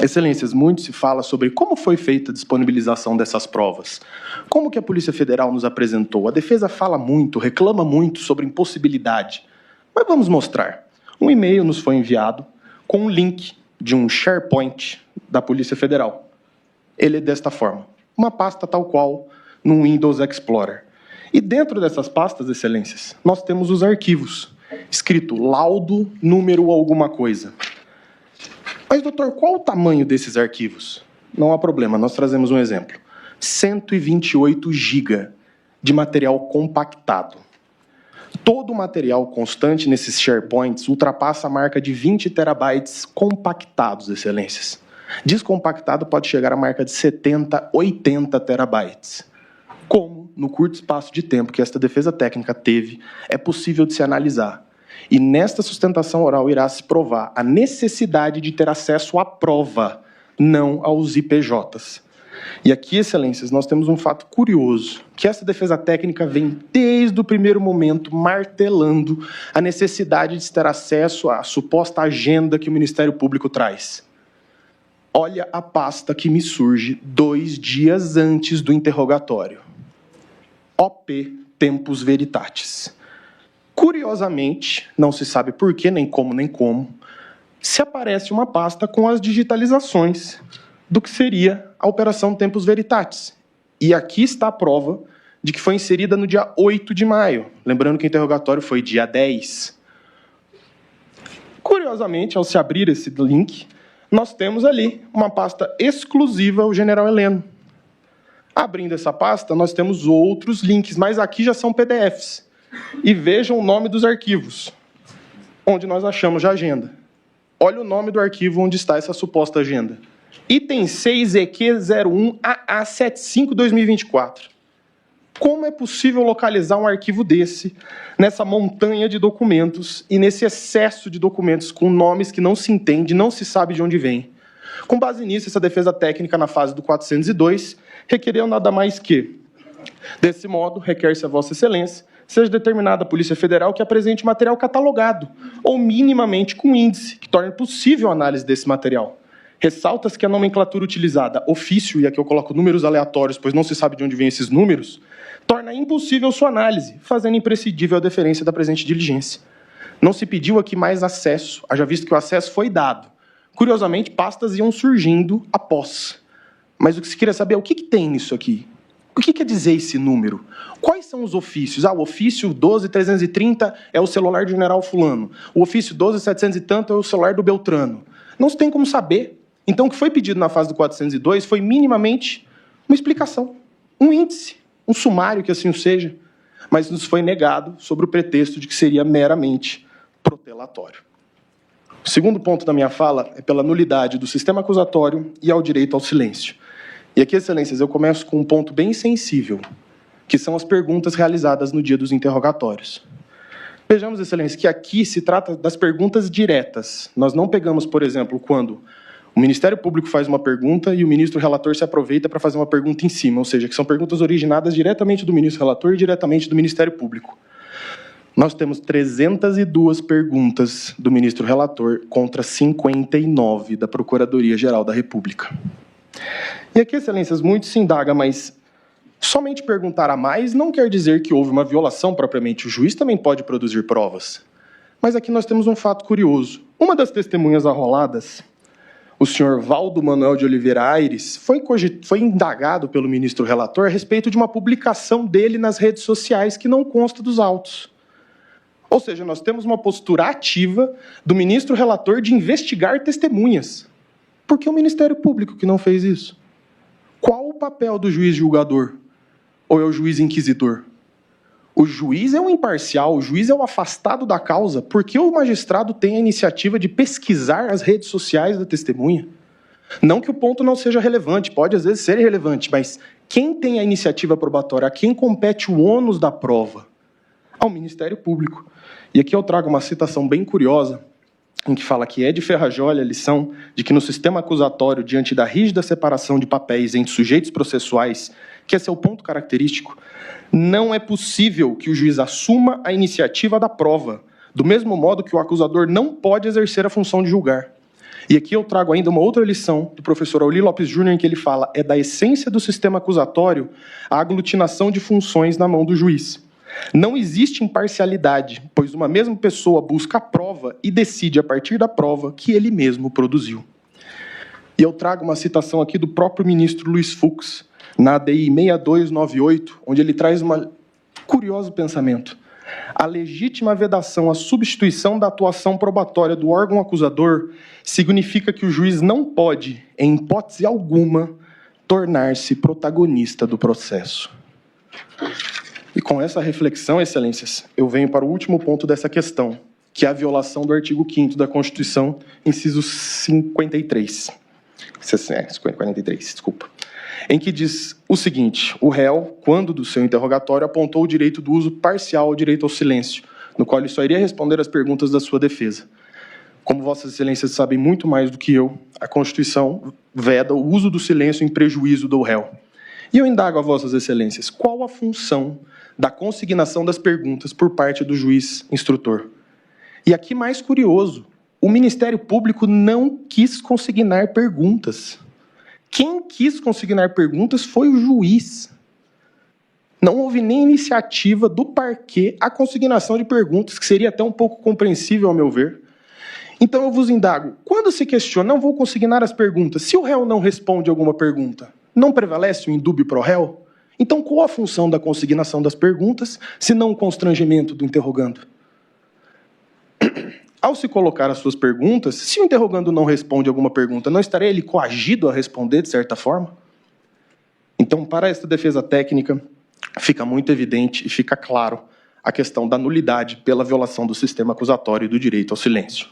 Excelências, muito se fala sobre como foi feita a disponibilização dessas provas. Como que a Polícia Federal nos apresentou? A defesa fala muito, reclama muito sobre impossibilidade. Mas vamos mostrar. Um e-mail nos foi enviado com um link de um SharePoint da Polícia Federal. Ele é desta forma. Uma pasta tal qual no Windows Explorer. E dentro dessas pastas, excelências, nós temos os arquivos, escrito laudo, número alguma coisa. Mas, doutor, qual o tamanho desses arquivos? Não há problema, nós trazemos um exemplo. 128 GB de material compactado. Todo o material constante nesses SharePoints ultrapassa a marca de 20 terabytes compactados, excelências. Descompactado pode chegar à marca de 70, 80 terabytes. Como, no curto espaço de tempo que esta defesa técnica teve, é possível de se analisar. E nesta sustentação oral irá se provar a necessidade de ter acesso à prova, não aos IPJs. E aqui, excelências, nós temos um fato curioso, que essa defesa técnica vem desde o primeiro momento martelando a necessidade de se ter acesso à suposta agenda que o Ministério Público traz. Olha a pasta que me surge 2 dias antes do interrogatório. OP Tempus Veritatis. Curiosamente, não se sabe por quê, nem como, se aparece uma pasta com as digitalizações do que seria a Operação Tempus Veritatis. E aqui está a prova de que foi inserida no dia 8 de maio. Lembrando que o interrogatório foi dia 10. Curiosamente, ao se abrir esse link, nós temos ali uma pasta exclusiva ao General Heleno. Abrindo essa pasta, nós temos outros links, mas aqui já são PDFs. E vejam o nome dos arquivos, onde nós achamos a agenda. Olha o nome do arquivo onde está essa suposta agenda. Item 6EQ01AA75-2024. Como é possível localizar um arquivo desse, nessa montanha de documentos e nesse excesso de documentos com nomes que não se entende, não se sabe de onde vem? Com base nisso, essa defesa técnica na fase do 402 requereu nada mais que, desse modo, requer-se a Vossa Excelência, seja determinada a Polícia Federal que apresente material catalogado, ou minimamente com índice, que torne possível a análise desse material. Ressalta-se que a nomenclatura utilizada, ofício, e aqui eu coloco números aleatórios, pois não se sabe de onde vêm esses números, torna impossível sua análise, fazendo imprescindível a deferência da presente diligência. Não se pediu aqui mais acesso, haja visto que o acesso foi dado. Curiosamente, pastas iam surgindo após. Mas o que se queria saber é o que tem nisso aqui? O que quer dizer esse número? Quais são os ofícios? O ofício 12330 é o celular do general fulano. O ofício 12700 e tanto é o celular do Beltrano. Não se tem como saber. Então, o que foi pedido na fase do 402 foi minimamente uma explicação, um índice, um sumário que assim o seja, mas nos foi negado sob o pretexto de que seria meramente protelatório. O segundo ponto da minha fala é pela nulidade do sistema acusatório e ao direito ao silêncio. E aqui, excelências, eu começo com um ponto bem sensível, que são as perguntas realizadas no dia dos interrogatórios. Vejamos, excelências, que aqui se trata das perguntas diretas. Nós não pegamos, por exemplo, quando o Ministério Público faz uma pergunta e o ministro relator se aproveita para fazer uma pergunta em cima, ou seja, que são perguntas originadas diretamente do ministro relator e diretamente do Ministério Público. Nós temos 302 perguntas do ministro relator contra 59 da Procuradoria-Geral da República. E aqui, excelências, muito se indaga, mas somente perguntar a mais não quer dizer que houve uma violação propriamente. O juiz também pode produzir provas. Mas aqui nós temos um fato curioso. Uma das testemunhas arroladas, o senhor Valdo Manuel de Oliveira Aires, foi indagado pelo ministro relator a respeito de uma publicação dele nas redes sociais que não consta dos autos. Ou seja, nós temos uma postura ativa do ministro relator de investigar testemunhas. Por que o Ministério Público que não fez isso? Qual o papel do juiz julgador? Ou é o juiz inquisidor? O juiz é o imparcial, o juiz é o afastado da causa. Por que o magistrado tem a iniciativa de pesquisar as redes sociais da testemunha? Não que o ponto não seja relevante, pode às vezes ser relevante, mas quem tem a iniciativa probatória, a quem compete o ônus da prova? Ao Ministério Público. E aqui eu trago uma citação bem curiosa, em que fala que é de ferrajolha a lição de que no sistema acusatório, diante da rígida separação de papéis entre sujeitos processuais, que esse é o ponto característico, não é possível que o juiz assuma a iniciativa da prova, do mesmo modo que o acusador não pode exercer a função de julgar. E aqui eu trago ainda uma outra lição do professor Auli Lopes Júnior, em que ele fala: é da essência do sistema acusatório a aglutinação de funções na mão do juiz. Não existe imparcialidade, pois uma mesma pessoa busca a prova e decide a partir da prova que ele mesmo produziu. E eu trago uma citação aqui do próprio ministro Luiz Fux, na ADI 6298, onde ele traz um curioso pensamento. A legítima vedação à substituição da atuação probatória do órgão acusador significa que o juiz não pode, em hipótese alguma, tornar-se protagonista do processo. E com essa reflexão, excelências, eu venho para o último ponto dessa questão, que é a violação do artigo 5º da Constituição, inciso 53. 43, desculpa. Em que diz o seguinte: o réu, quando do seu interrogatório, apontou o direito do uso parcial ao direito ao silêncio, no qual ele só iria responder às perguntas da sua defesa. Como vossas excelências sabem muito mais do que eu, a Constituição veda o uso do silêncio em prejuízo do réu. E eu indago a vossas excelências, qual a função da consignação das perguntas por parte do juiz instrutor? E aqui mais curioso, o Ministério Público não quis consignar perguntas. Quem quis consignar perguntas foi o juiz. Não houve nem iniciativa do parquê a consignação de perguntas, que seria até um pouco compreensível, ao meu ver. Então eu vos indago, quando se questiona, não vou consignar as perguntas, se o réu não responde alguma pergunta, não prevalece o indúbio pro réu? Então qual a função da consignação das perguntas, se não o constrangimento do interrogando? Ao se colocar as suas perguntas, se o interrogando não responde alguma pergunta, não estaria ele coagido a responder de certa forma? Então, para esta defesa técnica, fica muito evidente e fica claro a questão da nulidade pela violação do sistema acusatório e do direito ao silêncio.